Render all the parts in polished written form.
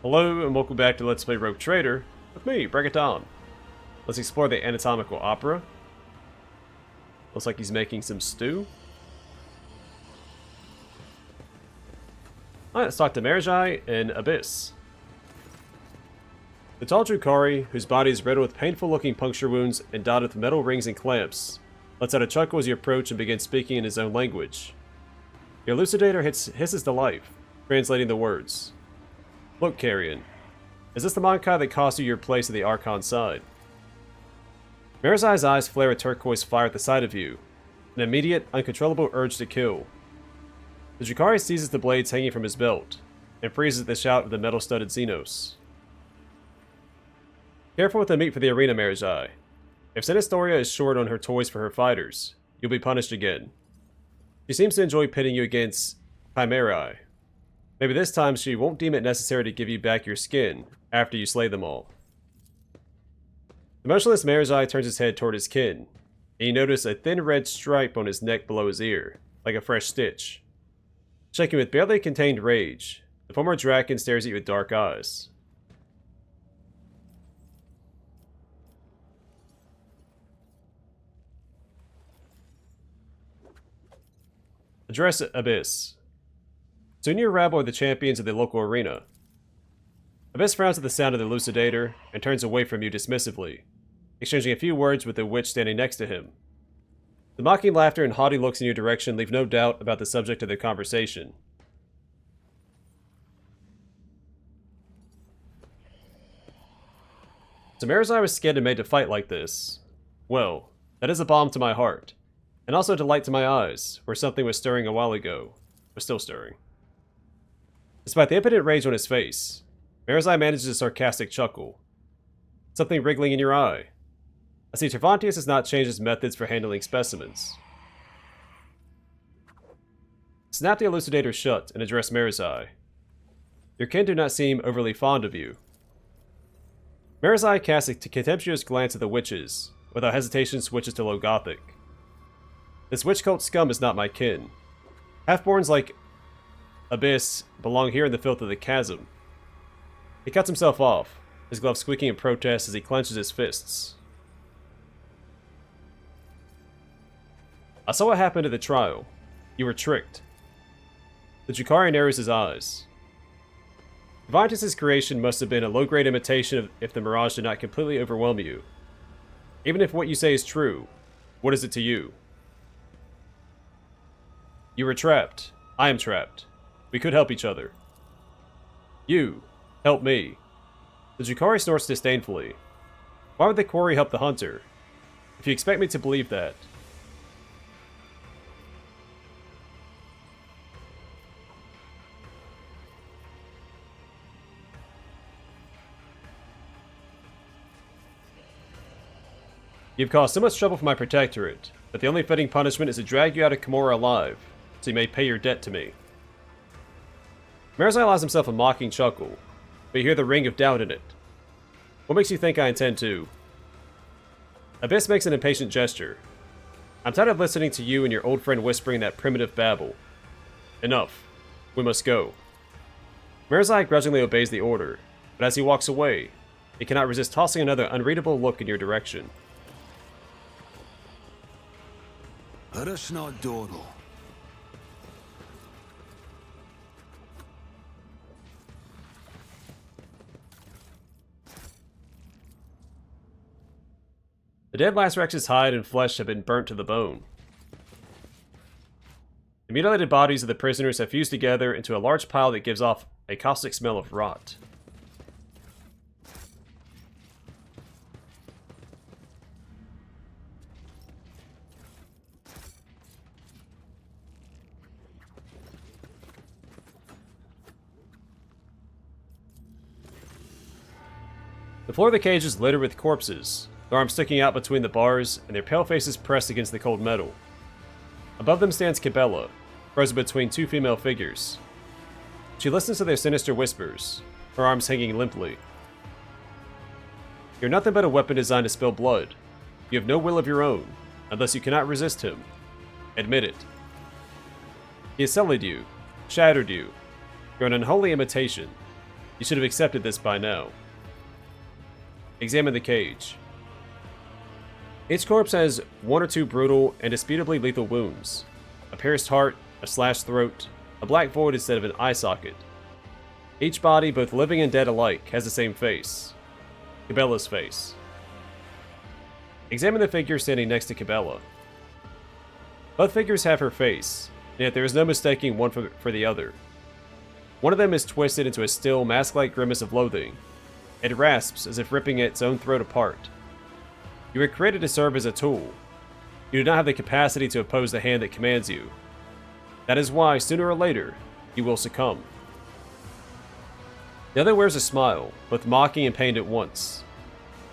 Hello and welcome back to Let's Play Rogue Trader with me, Bring It On. Let's explore the Anatomical Opera. Looks like he's making some stew. Alright, let's talk to Marajai in Abyss. The tall Drukhari, whose body is riddled with painful-looking puncture wounds and dotted with metal rings and clamps, lets out a chuckle as you approach and begins speaking in his own language. Your elucidator hisses to life, translating the words. Look, Carrion. Is this the Monkai that cost you your place at the Archon's side? Marajai's eyes flare a turquoise fire at the sight of you, an immediate, uncontrollable urge to kill. The Drukhari seizes the blades hanging from his belt, and freezes at the shout of the metal-studded Xenos. Careful with the meat for the arena, Marajai. If Sinistoria is short on her toys for her fighters, you'll be punished again. She seems to enjoy pitting you against Chimerae. Maybe this time she won't deem it necessary to give you back your skin after you slay them all. The motionless Marajai turns his head toward his kin, and you notice a thin red stripe on his neck below his ear, like a fresh stitch. Shaking with barely contained rage, the former Draken stares at you with dark eyes. Address Abyss. Soon you rabble with the champions of the local arena. Abyss frowns at the sound of the elucidator and turns away from you dismissively, exchanging a few words with the witch standing next to him. The mocking laughter and haughty looks in your direction leave no doubt about the subject of their conversation. So Marajai was scared and made to fight like this. Well, that is a balm to my heart, and also a delight to my eyes, where something was stirring a while ago, was still stirring. Despite the impotent rage on his face, Marajai manages a sarcastic chuckle. Something wriggling in your eye. I see Tervantias has not changed his methods for handling specimens. Snap the elucidator shut and address Marajai. Your kin do not seem overly fond of you. Marajai casts a contemptuous glance at the witches, without hesitation switches to Low Gothic. This witch cult scum is not my kin. Halfborns like Abyss belong here in the filth of the chasm. He cuts himself off, his glove squeaking in protest as he clenches his fists. I saw what happened at the trial. You were tricked. The Drukhari narrows his eyes. Tervantias' creation must have been a low-grade imitation if the mirage did not completely overwhelm you. Even if what you say is true, what is it to you? You were trapped. I am trapped. We could help each other. You. Help me. The Drukhari snorts disdainfully. Why would the quarry help the hunter? If you expect me to believe that. You've caused so much trouble for my protectorate that the only fitting punishment is to drag you out of Camorra alive, so you may pay your debt to me. Marajai allows himself a mocking chuckle, but you hear the ring of doubt in it. What makes you think I intend to? Abyss makes an impatient gesture. I'm tired of listening to you and your old friend whispering that primitive babble. Enough. We must go. Marajai grudgingly obeys the order, but as he walks away, he cannot resist tossing another unreadable look in your direction. Let us not dawdle. The dead Lasrex's hide and flesh have been burnt to the bone. The mutilated bodies of the prisoners have fused together into a large pile that gives off a caustic smell of rot. The floor of the cage is littered with corpses, their arms sticking out between the bars and their pale faces pressed against the cold metal. Above them stands Kibellah, frozen between two female figures. She listens to their sinister whispers, her arms hanging limply. You're nothing but a weapon designed to spill blood. You have no will of your own, unless you cannot resist him. Admit it. He has sullied you, shattered you. You're an unholy imitation. You should have accepted this by now. Examine the cage. Each corpse has 1 or 2 brutal and disputably lethal wounds. A pierced heart, a slashed throat, a black void instead of an eye socket. Each body, both living and dead alike, has the same face. Kibellah's face. Examine the figure standing next to Kibellah. Both figures have her face, and yet there is no mistaking one for the other. One of them is twisted into a still, mask-like grimace of loathing. It rasps as if ripping its own throat apart. You were created to serve as a tool. You do not have the capacity to oppose the hand that commands you. That is why, sooner or later, you will succumb. The other wears a smile, both mocking and pained at once.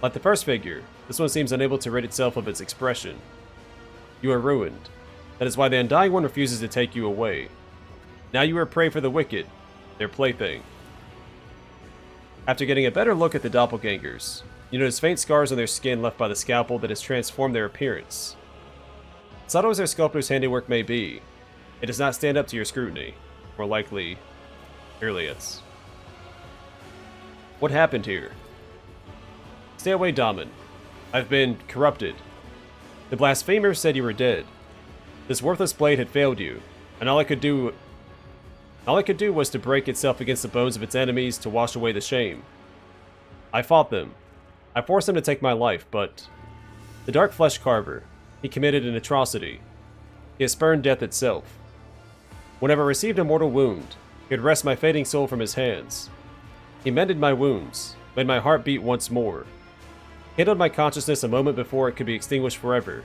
Like the first figure, this one seems unable to rid itself of its expression. You are ruined. That is why the Undying One refuses to take you away. Now you are prey for the wicked, their plaything. After getting a better look at the doppelgangers, you notice faint scars on their skin left by the scalpel that has transformed their appearance. Subtle as their sculptor's handiwork may be, it does not stand up to your scrutiny, more likely, Irliot's. What happened here? Stay away, Daman. I've been corrupted. The blasphemer said you were dead. This worthless blade had failed you, and all it could do was to break itself against the bones of its enemies to wash away the shame. I fought them. I forced them to take my life, but the Dark Flesh Carver, he committed an atrocity. He has spurned death itself. Whenever I received a mortal wound, he would wrest my fading soul from his hands. He mended my wounds, made my heart beat once more, kindled my consciousness a moment before it could be extinguished forever,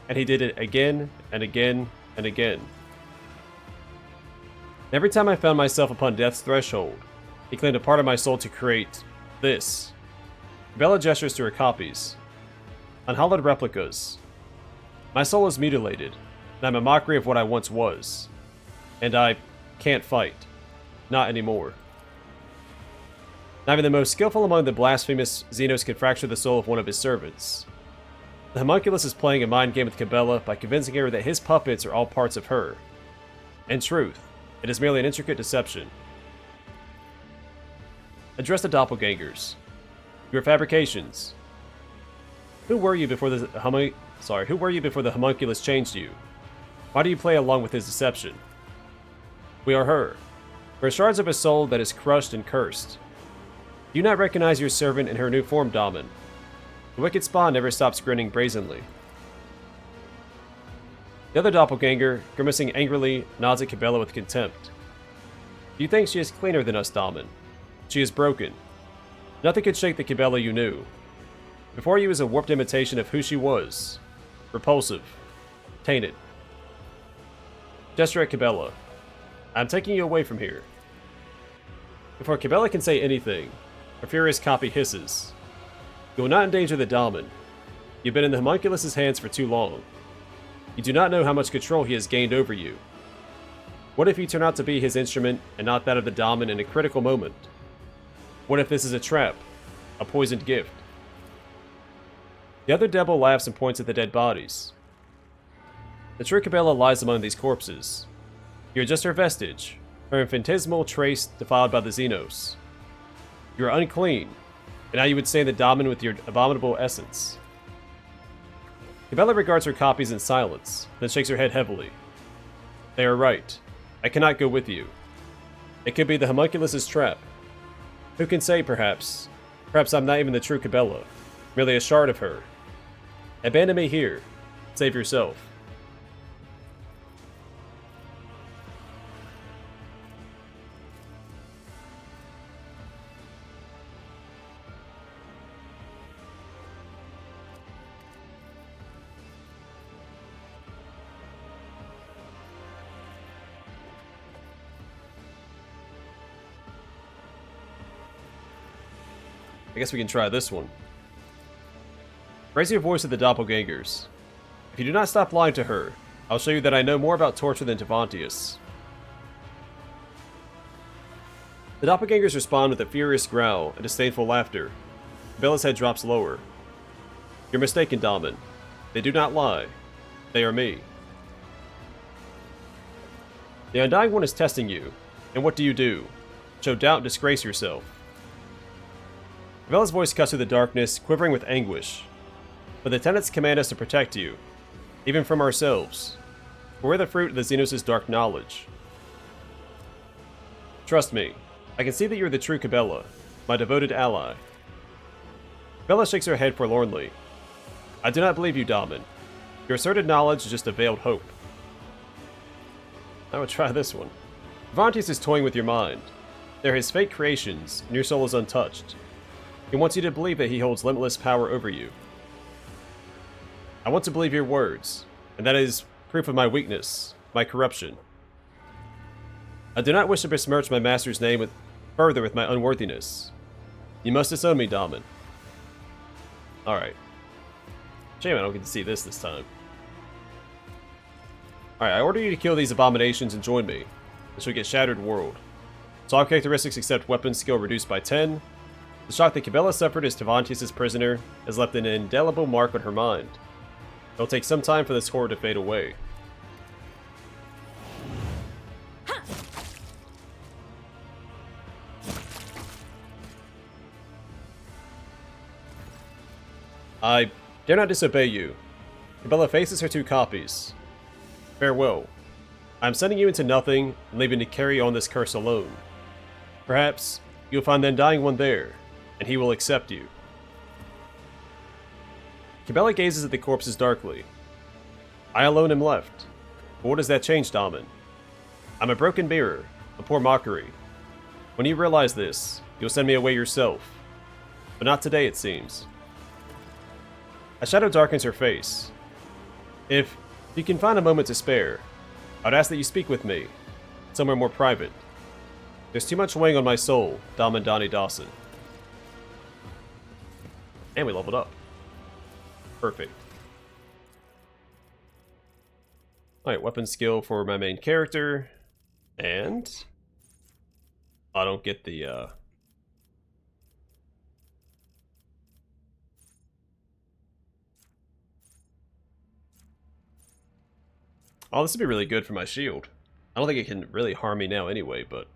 and he did it again and again and again. Every time I found myself upon death's threshold, he claimed a part of my soul to create this. Kibellah gestures to her copies. Unhallowed replicas. My soul is mutilated, and I'm a mockery of what I once was. And I can't fight. Not anymore. Not even the most skillful among the blasphemous Xenos could fracture the soul of one of his servants. The homunculus is playing a mind game with Kibellah by convincing her that his puppets are all parts of her. In truth, it is merely an intricate deception. Address the doppelgangers. Your fabrications. Who were you before the homunculus changed you? Why do you play along with his deception? We are her. We are shards of a soul that is crushed and cursed. Do you not recognize your servant in her new form, Daman? The wicked spawn never stops grinning brazenly. The other doppelganger, grimacing angrily, nods at Kibellah with contempt. Do you think she is cleaner than us, Daman? She is broken. Nothing could shake the Kibellah you knew. Before you was a warped imitation of who she was. Repulsive. Tainted. Gesture at Kibellah. I'm taking you away from here. Before Kibellah can say anything, a furious copy hisses. You will not endanger the Daman. You've been in the homunculus's hands for too long. You do not know how much control he has gained over you. What if you turn out to be his instrument and not that of the Daman in a critical moment? What if this is a trap? A poisoned gift? The other devil laughs and points at the dead bodies. The true Kibellah lies among these corpses. You are just her vestige, her infinitesimal trace defiled by the Xenos. You are unclean, and now you would stain the Daman with your abominable essence. Kibellah regards her copies in silence, then shakes her head heavily. They are right. I cannot go with you. It could be the homunculus's trap. Who can say, perhaps? Perhaps I'm not even the true Kibellah, merely a shard of her. Abandon me here. Save yourself. I guess we can try this one. Raise your voice at the doppelgangers. If you do not stop lying to her, I'll show you that I know more about torture than Tervantias. The doppelgangers respond with a furious growl and disdainful laughter. Kibellah's head drops lower. You're mistaken, Daman. They do not lie. They are me. The Undying One is testing you, and what do? Show doubt and disgrace yourself. Kibella's voice cuts through the darkness, quivering with anguish. But the tenets command us to protect you, even from ourselves. For we're the fruit of the Xenos' dark knowledge. Trust me, I can see that you're the true Kibellah, my devoted ally. Kibellah shakes her head forlornly. I do not believe you, Daman. Your asserted knowledge is just a veiled hope. I would try this one. Tervantias is toying with your mind. They're his fake creations, and your soul is untouched. He wants you to believe that he holds limitless power over you. I want to believe your words, and that is proof of my weakness, my corruption. I do not wish to besmirch my master's name further with my unworthiness. You must disown me, Daman. Alright. Shame I don't get to see this time. Alright, I order you to kill these abominations and join me. This will get Shattered World. All characteristics except weapon skill reduced by 10. The shock that Kibellah suffered as Tervantias' prisoner has left an indelible mark on her mind. It'll take some time for this horror to fade away. I dare not disobey you. Kibellah faces her 2 copies. Farewell. I am sending you into nothing and leaving to carry on this curse alone. Perhaps you'll find the Undying One there, and he will accept you. Kibellah gazes at the corpses darkly. I alone am left. But what does that change, Daman? I'm a broken mirror, a poor mockery. When you realize this, you'll send me away yourself. But not today, it seems. A shadow darkens her face. If you can find a moment to spare, I'd ask that you speak with me, somewhere more private. There's too much weighing on my soul, Daman Donnie Dawson. And we leveled up. Perfect. Alright, weapon skill for my main character. And I don't get the Oh, this would be really good for my shield. I don't think it can really harm me now anyway, but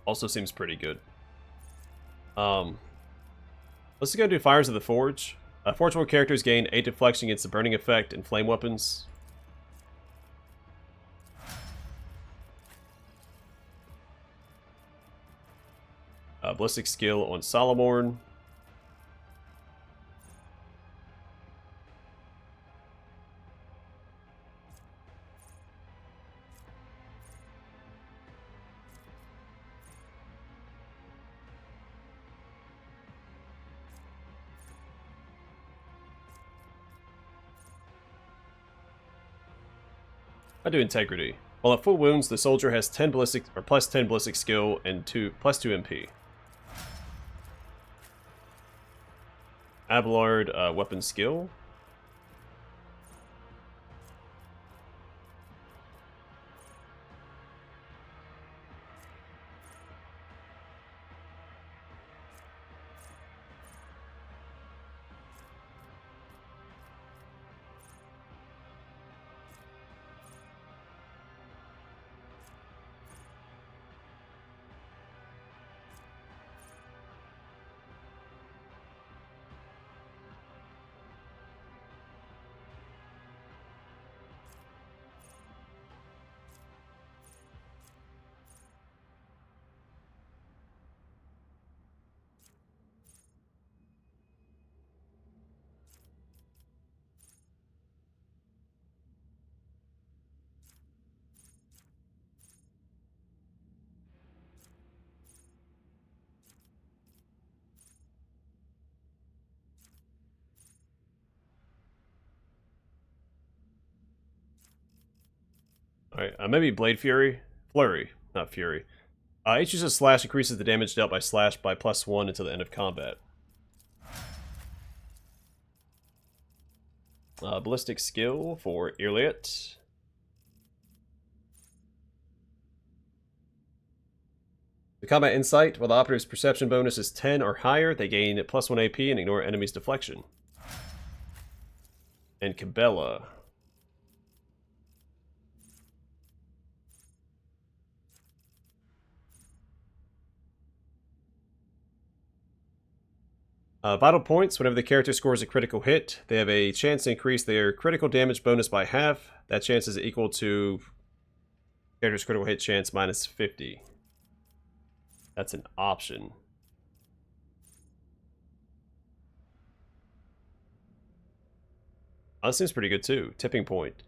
also seems pretty good. Let's go do Fires of the Forge. Forge World characters gain 8 deflection against the burning effect and flame weapons. Ballistic skill on Solomorn. I do Integrity. While at full wounds, the soldier has 10 ballistic or plus 10 ballistic skill and plus 2 MP. Abelard weapon skill. Alright, maybe Blade Fury? Flurry, not Fury. Each use of slash increases the damage dealt by slash by +1 until the end of combat. Ballistic skill for Owlcat. The combat insight, while the operative's perception bonus is 10 or higher, they gain +1 AP and ignore enemies' deflection. And Kibellah. Vital points, whenever the character scores a critical hit, they have a chance to increase their critical damage bonus by half. That chance is equal to character's critical hit chance minus 50. That's an option. Oh, that seems pretty good too. Tipping point.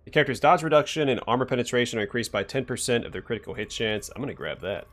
The character's dodge reduction and armor penetration are increased by 10% of their critical hit chance. I'm going to grab that.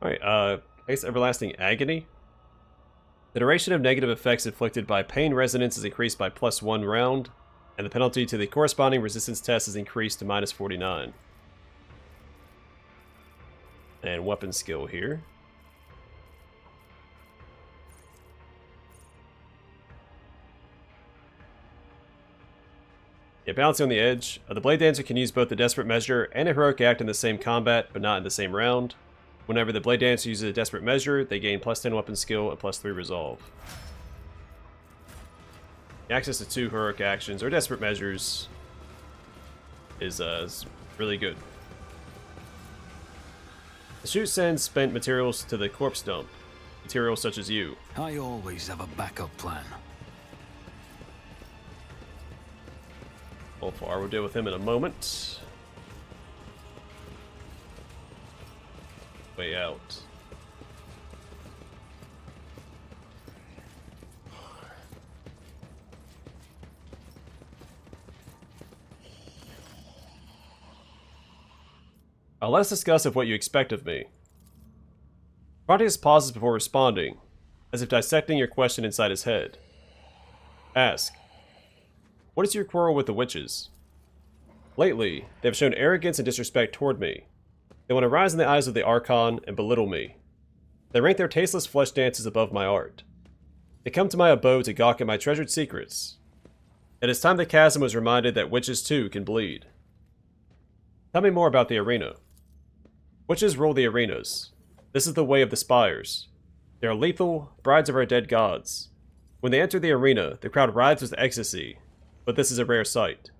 Alright, I guess Everlasting Agony. The duration of negative effects inflicted by pain resonance is increased by +1 round, and the penalty to the corresponding resistance test is increased to -49. And weapon skill here. Yeah, balancing on the edge. The Blade Dancer can use both the Desperate Measure and a Heroic Act in the same combat, but not in the same round. Whenever the Blade Dancer uses a Desperate Measure, they gain +10 weapon skill and +3 resolve. Access to 2 heroic actions or Desperate Measures is really good. The chute sends spent materials to the corpse dump. Materials such as you. I always have a backup plan. Ulfar, we'll deal with him in a moment. Way out. Let's discuss what you expect of me. Tervantias pauses before responding, as if dissecting your question inside his head. Ask, what is your quarrel with the witches? Lately, they have shown arrogance and disrespect toward me. They want to rise in the eyes of the Archon and belittle me. They rank their tasteless flesh dances above my art. They come to my abode to gawk at my treasured secrets. It is time the chasm was reminded that witches too can bleed. Tell me more about the arena. Witches rule the arenas. This is the way of the spires. They are lethal, brides of our dead gods. When they enter the arena, the crowd rides with ecstasy, but this is a rare sight.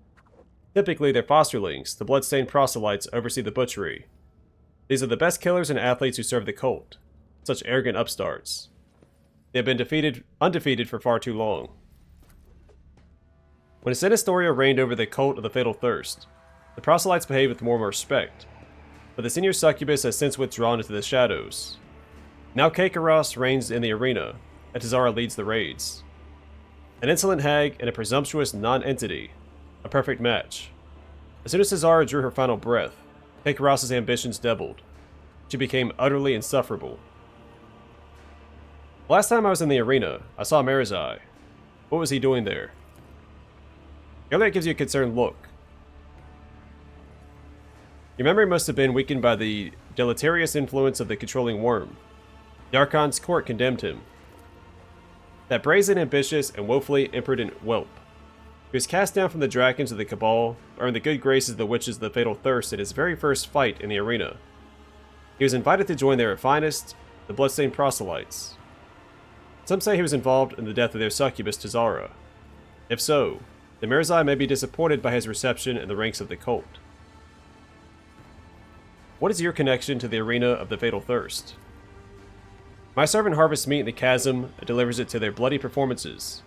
Typically, their fosterlings, the bloodstained proselytes, oversee the butchery. These are the best killers and athletes who serve the cult. Such arrogant upstarts. They have been undefeated for far too long. When a Sinistoria reigned over the cult of the Fatal Thirst, the proselytes behaved with more respect, but the senior succubus has since withdrawn into the shadows. Now Kakaros reigns in the arena, and Tazara leads the raids. An insolent hag and a presumptuous non-entity. A perfect match. As soon as Tazara drew her final breath, Kakaros' ambitions doubled. She became utterly insufferable. The last time I was in the arena, I saw Marizai. What was he doing there? Owlcat gives you a concerned look. Your memory must have been weakened by the deleterious influence of the controlling worm. The Archon's court condemned him. That brazen, ambitious, and woefully imprudent whelp. He was cast down from the dragons of the Cabal, or in the good graces of the witches of the Fatal Thirst in his very first fight in the arena. He was invited to join their finest, the bloodstained proselytes. Some say he was involved in the death of their succubus Tazara. If so, the Marizai may be disappointed by his reception in the ranks of the cult. What is your connection to the arena of the Fatal Thirst? My servant harvests meat in the chasm and delivers it to their bloody performances.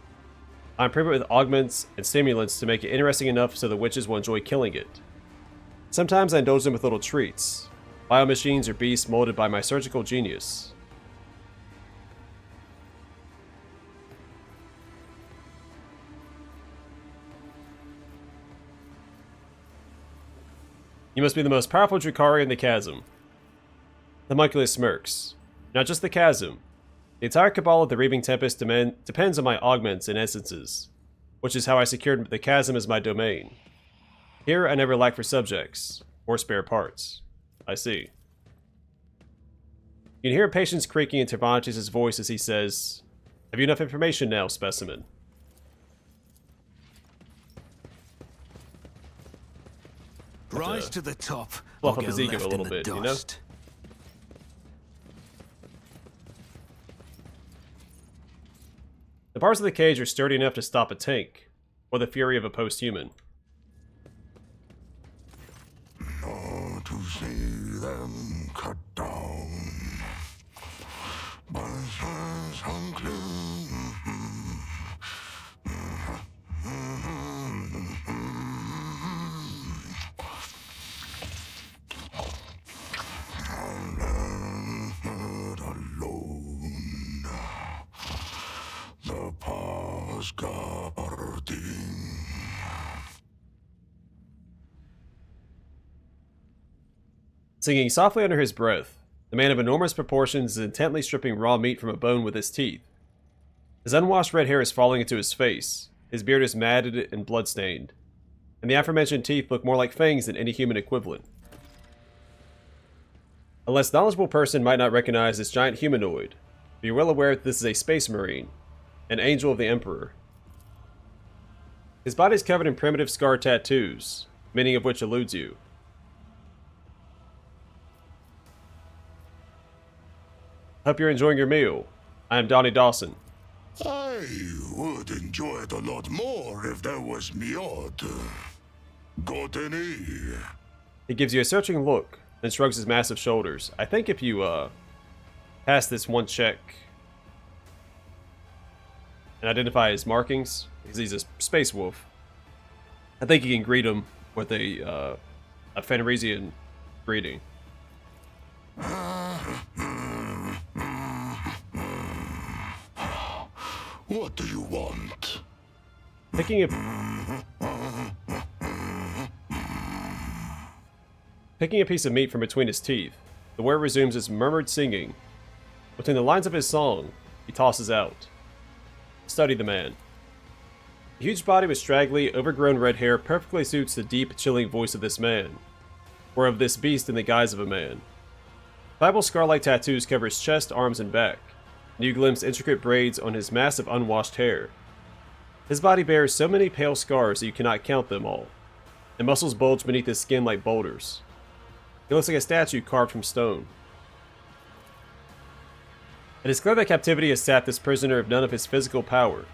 I improve it with augments and stimulants to make it interesting enough so the witches will enjoy killing it. Sometimes I indulge them with little treats. Biomachines or beasts molded by my surgical genius. You must be the most powerful Drukhari in the chasm. The homunculus smirks. Not just the chasm. The entire Kibellah of the Reaving Tempest depends on my augments and essences, which is how I secured the chasm as my domain. Here I never lack for subjects, or spare parts. I see. You can hear patience creaking in Tervantias' voice as he says, "Have you enough information now, specimen?" Rise to the top. Fluff or up his get ego left a little in the bit, you know? dust. The bars of the cage are sturdy enough to stop a tank, or the fury of a post-human. Oh, to see them cut down. Alone. The past guarding. Singing softly under his breath, the man of enormous proportions is intently stripping raw meat from a bone with his teeth. His unwashed red hair is falling into his face, his beard is matted and blood-stained, and the aforementioned teeth look more like fangs than any human equivalent. A less knowledgeable person might not recognize this giant humanoid, but you're well aware that this is a space marine, an angel of the Emperor. His body is covered in primitive scar tattoos, many of which eludes you. Hope you're enjoying your meal. I am Donnie Dawson. I would enjoy it a lot more if there was Miod. Got any? He gives you a searching look, then shrugs his massive shoulders. I think if you, pass this one check and identify his markings, because he's a space wolf, I think you can greet him with a Fenrisian greeting. What do you want? Picking a piece of meat from between his teeth, the warrior resumes his murmured singing. Between the lines of his song, he tosses out. Study the man. The huge body with straggly, overgrown red hair perfectly suits the deep, chilling voice of this man, or of this beast in the guise of a man. Tribal scar-like tattoos cover his chest, arms, and back, and you glimpse intricate braids on his massive unwashed hair. His body bears so many pale scars that you cannot count them all, and muscles bulge beneath his skin like boulders. He looks like a statue carved from stone. It is clear that captivity has sapped this prisoner of none of his physical power.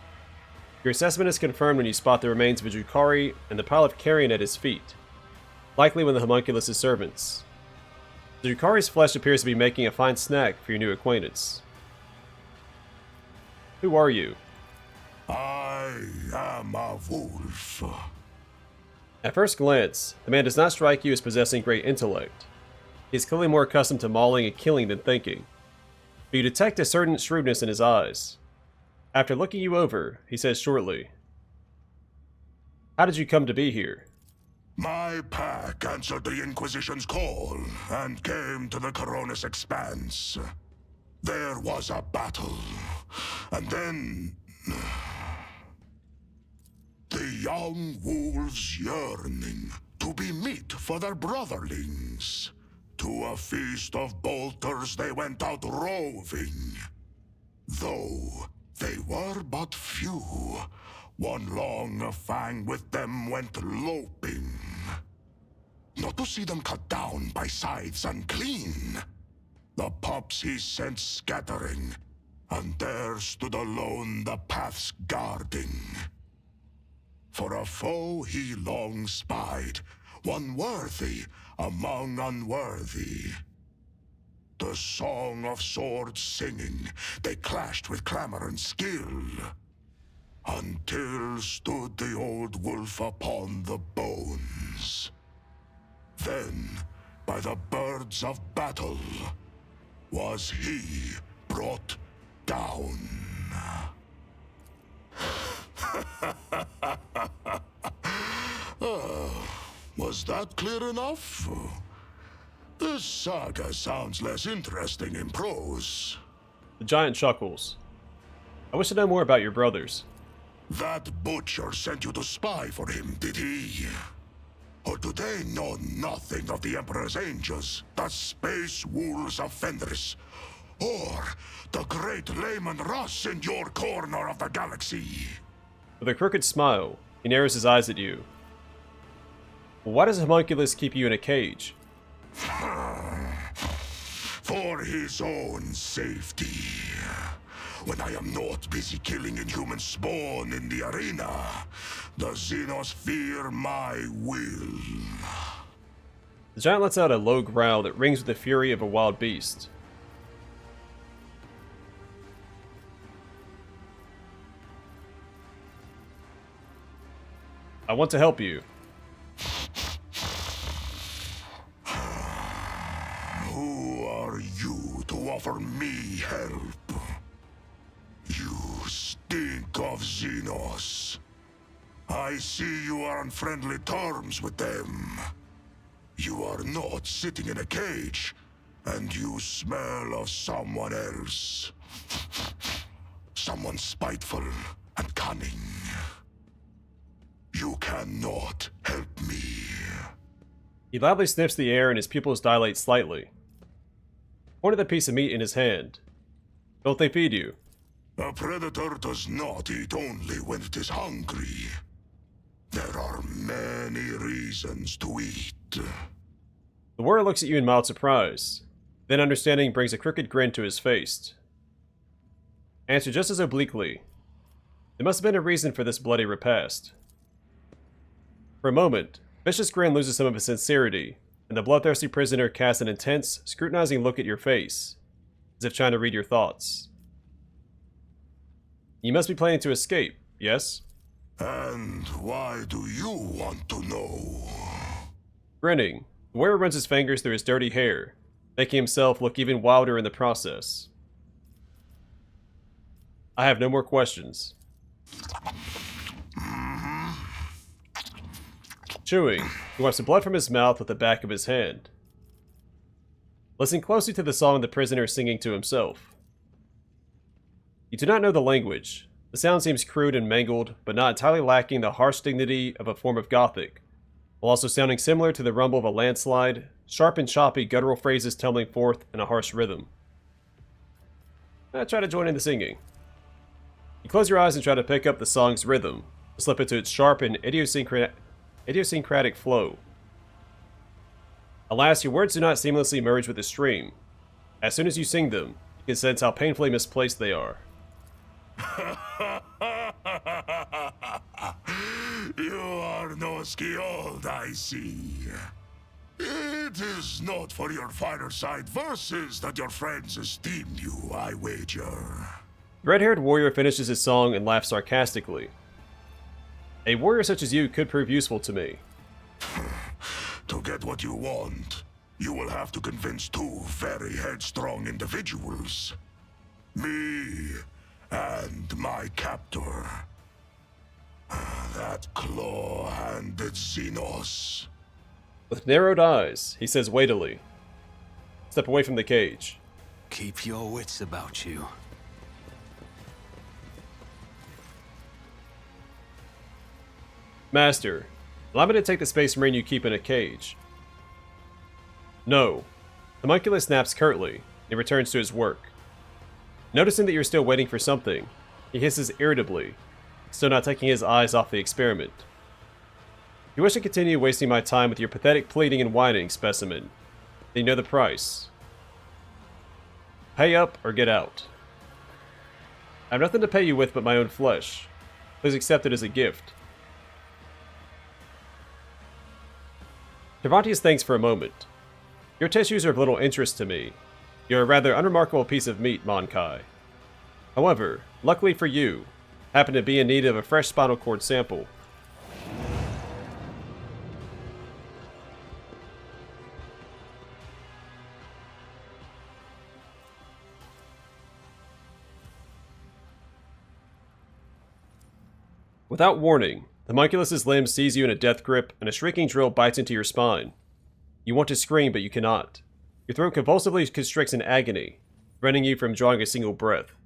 Your assessment is confirmed when you spot the remains of a Drukhari and the pile of carrion at his feet, likely one of the homunculus' servants. The Drukhari's flesh appears to be making a fine snack for your new acquaintance. Who are you? I am a wolf. At first glance, the man does not strike you as possessing great intellect. He is clearly more accustomed to mauling and killing than thinking, but you detect a certain shrewdness in his eyes. After looking you over, he says shortly, "How did you come to be here?" My pack answered the Inquisition's call and came to the Coronis Expanse. There was a battle, and then the young wolves yearning to be meat for their brotherlings. To a feast of bolters they went out roving. Though they were but few, one long fang with them went loping. Not to see them cut down by scythes unclean. The pups he sent scattering, and there stood alone the paths guarding. For a foe he long spied, one worthy among unworthy. The song of swords singing, they clashed with clamor and skill, until stood the old wolf upon the bones. Then, by the birds of battle, was he brought down. Was that clear enough? This saga sounds less interesting in prose. The giant chuckles. I wish to know more about your brothers. That butcher sent you to spy for him, did he? Or do they know nothing of the Emperor's angels, the space wolves of Fenris, or the great Layman Russ in your corner of the galaxy? With a crooked smile, he narrows his eyes at you. Why does a homunculus keep you in a cage? For his own safety. When I am not busy killing inhuman spawn in the arena, the Xenos fear my will. The giant lets out a low growl that rings with the fury of a wild beast. I want to help you. Who are you to offer me help? You stink of Xenos. I see you are on friendly terms with them. You are not sitting in a cage, and you smell of someone else. Someone spiteful and cunning. You cannot help me. He loudly sniffs the air and his pupils dilate slightly. Pointed the piece of meat in his hand. Don't they feed you? A predator does not eat only when it is hungry. There are many reasons to eat. The warrior looks at you in mild surprise. Then understanding brings a crooked grin to his face. Answer just as obliquely. There must have been a reason for this bloody repast. For a moment, Vicious grin loses some of its sincerity, and the bloodthirsty prisoner casts an intense, scrutinizing look at your face, as if trying to read your thoughts. You must be planning to escape, yes? And why do you want to know? Grinning, the warrior runs his fingers through his dirty hair, making himself look even wilder in the process. I have no more questions. Chewing, he wipes the blood from his mouth with the back of his hand. Listen closely to the song the prisoner is singing to himself. You do not know the language. The sound seems crude and mangled, but not entirely lacking the harsh dignity of a form of Gothic, while also sounding similar to the rumble of a landslide, sharp and choppy guttural phrases tumbling forth in a harsh rhythm. Try to join in the singing. You close your eyes and try to pick up the song's rhythm, to slip into its sharp and idiosyncratic flow. Alas, your words do not seamlessly merge with the stream. As soon as you sing them, you can sense how painfully misplaced they are. You are no skilled, I see. It is not for your fireside verses that your friends esteem you, I wager. The red-haired warrior finishes his song and laughs sarcastically. A warrior such as you could prove useful to me. To get what you want, you will have to convince two very headstrong individuals. Me and my captor. That claw-handed Xenos. With narrowed eyes, he says weightily, "Step away from the cage." Keep your wits about you. Master, allow me to take the Space Marine you keep in a cage. No. The homunculus snaps curtly, and returns to his work. Noticing that you're still waiting for something, he hisses irritably, still not taking his eyes off the experiment. You wish to continue wasting my time with your pathetic pleading and whining, specimen. Then you know the price. Pay up or get out. I have nothing to pay you with but my own flesh. Please accept it as a gift. Tervantias thinks for a moment. Your tissues are of little interest to me. You're a rather unremarkable piece of meat, Monkai. However, luckily for you, happen to be in need of a fresh spinal cord sample. Without warning, the homunculus's limb sees you in a death grip, and a shrieking drill bites into your spine. You want to scream, but you cannot. Your throat convulsively constricts in agony, preventing you from drawing a single breath.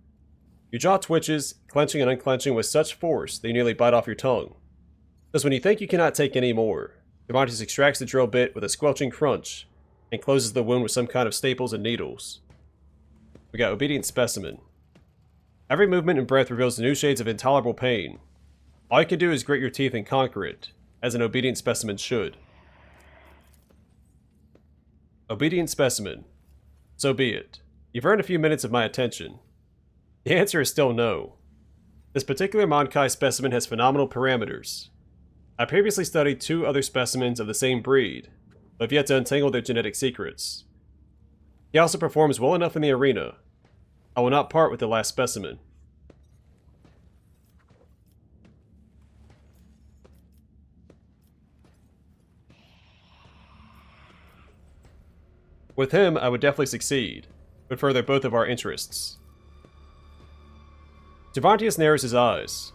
Your jaw twitches, clenching and unclenching with such force that you nearly bite off your tongue. Thus, when you think you cannot take any more, Tervantias extracts the drill bit with a squelching crunch and closes the wound with some kind of staples and needles. We got Obedient Specimen. Every movement and breath reveals new shades of intolerable pain. All you can do is grit your teeth and conquer it, as an obedient specimen should. Obedient Specimen. So be it. You've earned a few minutes of my attention. The answer is still no. This particular Monkai specimen has phenomenal parameters. I previously studied 2 other specimens of the same breed, but have yet to untangle their genetic secrets. He also performs well enough in the arena. I will not part with the last specimen. With him, I would definitely succeed, but further both of our interests. Tervantias narrows his eyes.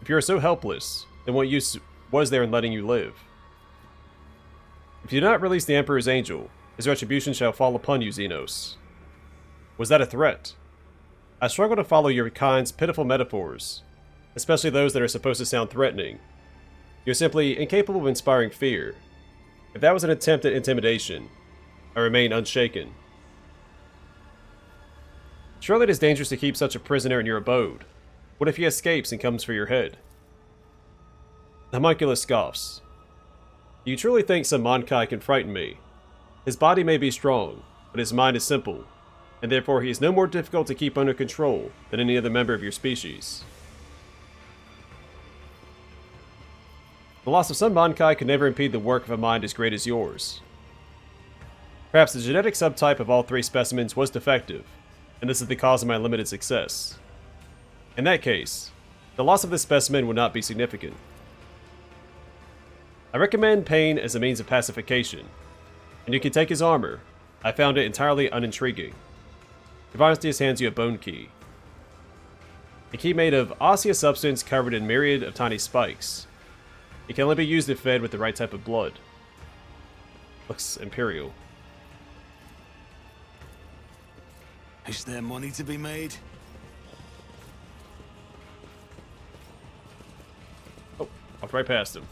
If you are so helpless, then what use was there in letting you live? If you do not release the Emperor's Angel, his retribution shall fall upon you, Xenos. Was that a threat? I struggle to follow your kind's pitiful metaphors, especially those that are supposed to sound threatening. You're simply incapable of inspiring fear. If that was an attempt at intimidation, I remain unshaken. Surely it is dangerous to keep such a prisoner in your abode. What if he escapes and comes for your head? The homunculus scoffs. Do you truly think some Monkai can frighten me? His body may be strong, but his mind is simple, and therefore he is no more difficult to keep under control than any other member of your species. The loss of some Monkai could never impede the work of a mind as great as yours. Perhaps the genetic subtype of all 3 specimens was defective, and this is the cause of my limited success. In that case, the loss of this specimen would not be significant. I recommend pain as a means of pacification, and you can take his armor. I found it entirely unintriguing. Tervantias hands you a bone key. A key made of osseous substance covered in myriad of tiny spikes. It can only be used if fed with the right type of blood. Looks imperial. Is there money to be made? Oh, walked right past him.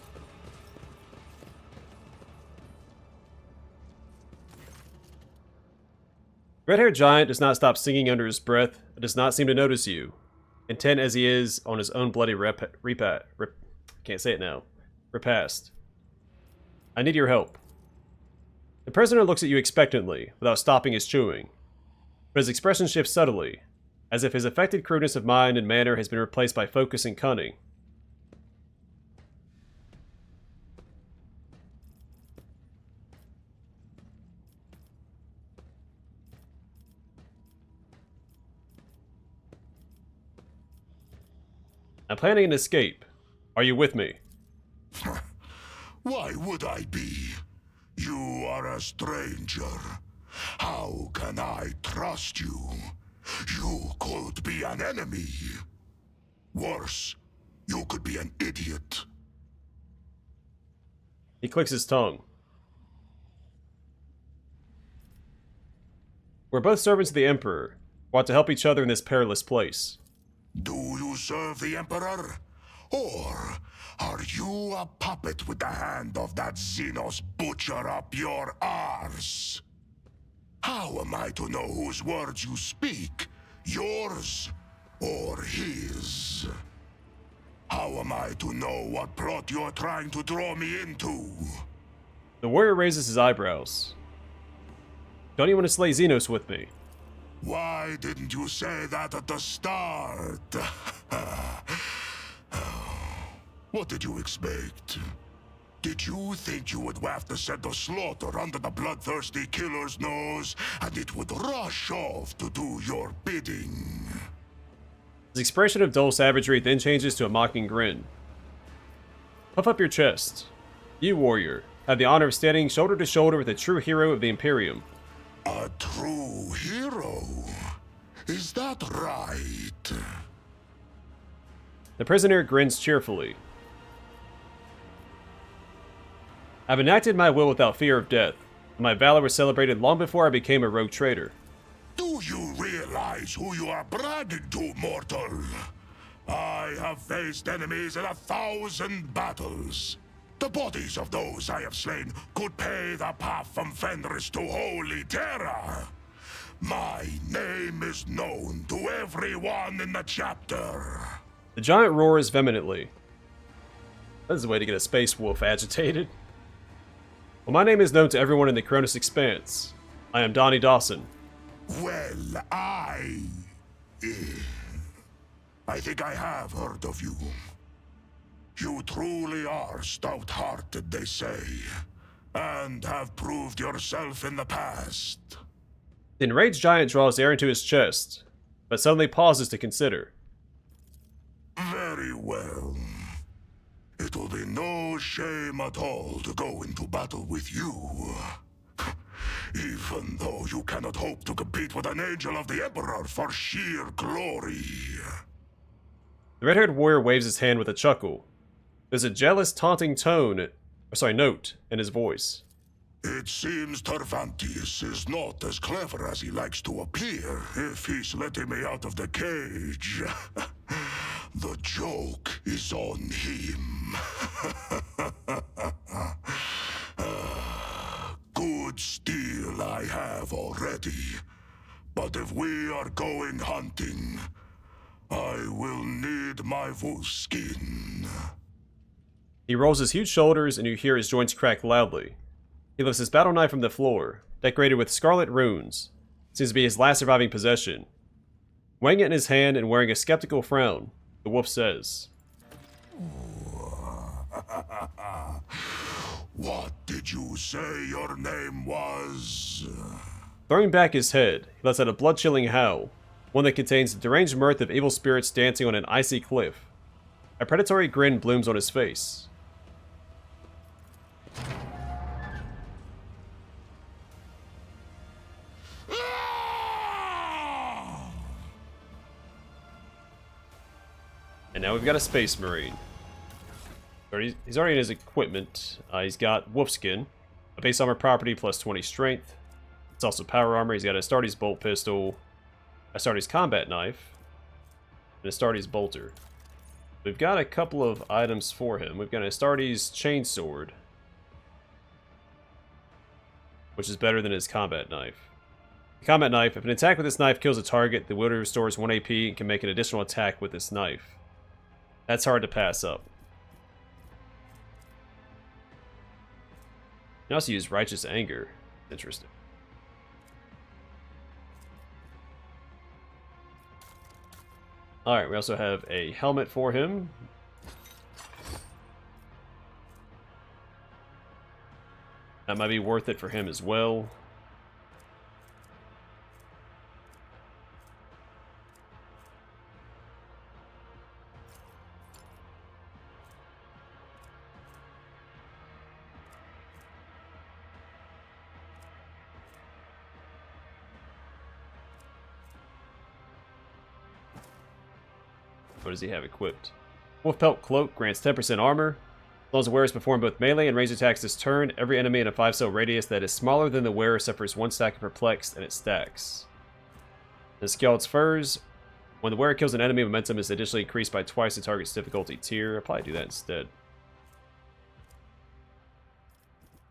Red-haired giant does not stop singing under his breath, but does not seem to notice you, intent as he is on his own bloody can't say it now. Repast. I need your help. The prisoner looks at you expectantly, without stopping his chewing, but his expression shifts subtly, as if his affected crudeness of mind and manner has been replaced by focus and cunning. I'm planning an escape. Are you with me? Why would I be? You are a stranger. How can I trust you? You could be an enemy. Worse, you could be an idiot. He clicks his tongue. We're both servants of the Emperor. Want to help each other in this perilous place. Do you serve the Emperor? Or are you a puppet with the hand of that Xenos butcher up your arse? How am I to know whose words you speak? Yours or his? How am I to know what plot you're trying to draw me into? The warrior raises his eyebrows. Don't you want to slay Xenos with me? Why didn't you say that at the start? What did you expect? Did you think you would waft the scent of slaughter under the bloodthirsty killer's nose, and it would rush off to do your bidding? His expression of dull savagery then changes to a mocking grin. Puff up your chest. You, warrior, have the honor of standing shoulder to shoulder with a true hero of the Imperium. A true hero? Is that right? The prisoner grins cheerfully. I've enacted my will without fear of death, and my valor was celebrated long before I became a rogue trader. Do you realize who you are bragging to, mortal? I have faced enemies in 1,000 battles. The bodies of those I have slain could pay the path from Fenris to Holy Terra. My name is known to everyone in the chapter. The giant roars vehemently. That is a way to get a space wolf agitated. Well, my name is known to everyone in the Cronus Expanse. I am Donnie Dawson. Well, I think I have heard of you. You truly are stout-hearted, they say, and have proved yourself in the past. The enraged giant draws air into his chest, but suddenly pauses to consider. Very well. It will be no shame at all to go into battle with you. Even though you cannot hope to compete with an angel of the Emperor for sheer glory. The red-haired warrior waves his hand with a chuckle. There's a jealous, taunting note in his voice. It seems Tervantias is not as clever as he likes to appear if he's letting me out of the cage. The joke is on him. Good steel I have already, but if we are going hunting, I will need my wolf skin. He rolls his huge shoulders and you hear his joints crack loudly. He lifts his battle knife from the floor, decorated with scarlet runes. It seems to be his last surviving possession. Weighing it in his hand and wearing a skeptical frown, the wolf says, What did you say your name was? Throwing back his head, he lets out a blood-chilling howl, one that contains the deranged mirth of evil spirits dancing on an icy cliff. A predatory grin blooms on his face. And now we've got a Space Marine. He's already in his equipment. He's got Wolfskin, a base armor property plus 20 strength. It's also power armor. He's got a Astartes bolt pistol, a Astartes combat knife, and a Astartes bolter. We've got a couple of items for him. We've got an Astartes chainsword, which is better than his combat knife. The combat knife, if an attack with this knife kills a target, the wielder restores 1 AP and can make an additional attack with this knife. That's hard to pass up. You can also use Righteous Anger. Interesting. Alright, we also have a helmet for him. That might be worth it for him as well. What does he have equipped? Wolf Pelt Cloak grants 10% armor. As long as the wearer is performed both melee and ranged attacks this turn, every enemy in a 5-cell radius that is smaller than the wearer suffers 1 stack of Perplexed, and it stacks. The Skjald's Furs. When the wearer kills an enemy, momentum is additionally increased by twice the target's difficulty tier. I'll probably do that instead.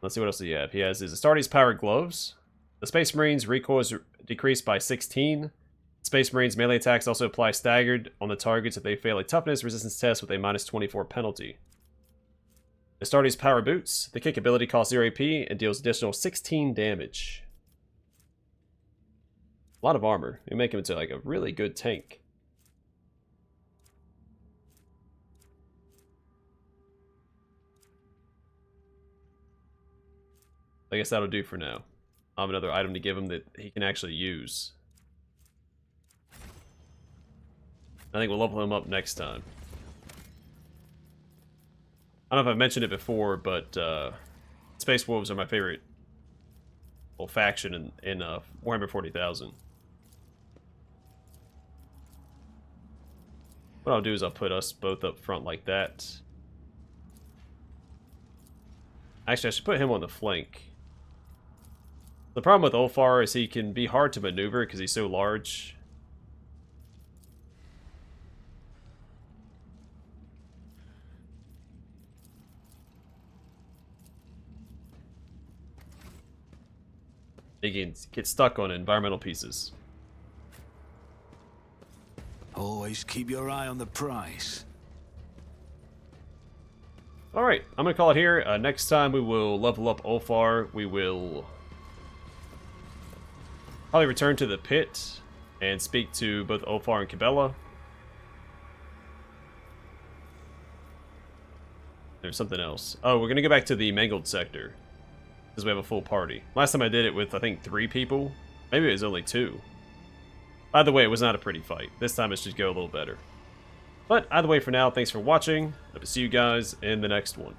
Let's see what else do you have. He has his Astartes Powered Gloves. The Space Marines' recoil is decreased by 16. Space Marines' melee attacks also apply staggered on the targets if they fail a toughness resistance test with a minus 24 penalty. Astartes Power Boots. The kick ability costs 0 AP and deals additional 16 damage. A lot of armor. You make him into like a really good tank. I guess that'll do for now. I have another item to give him that he can actually use. I think we'll level him up next time. I don't know if I've mentioned it before, but Space Wolves are my favorite faction in Warhammer 40,000. What I'll do is I'll put us both up front like that. Actually, I should put him on the flank. The problem with Ulfar is he can be hard to maneuver because he's so large. He can get stuck on environmental pieces. Always keep your eye on the prize. Alright, I'm going to call it here. Next time we will level up Ulfar. We will probably return to the pit and speak to both Ulfar and Kibellah. There's something else. Oh, we're going to go back to the Mangled sector. Because we have a full party. Last time I did it with, I think, 3 people. Maybe it was only 2. Either way, it was not a pretty fight. This time it should go a little better. But either way, for now, thanks for watching. Hope to see you guys in the next one.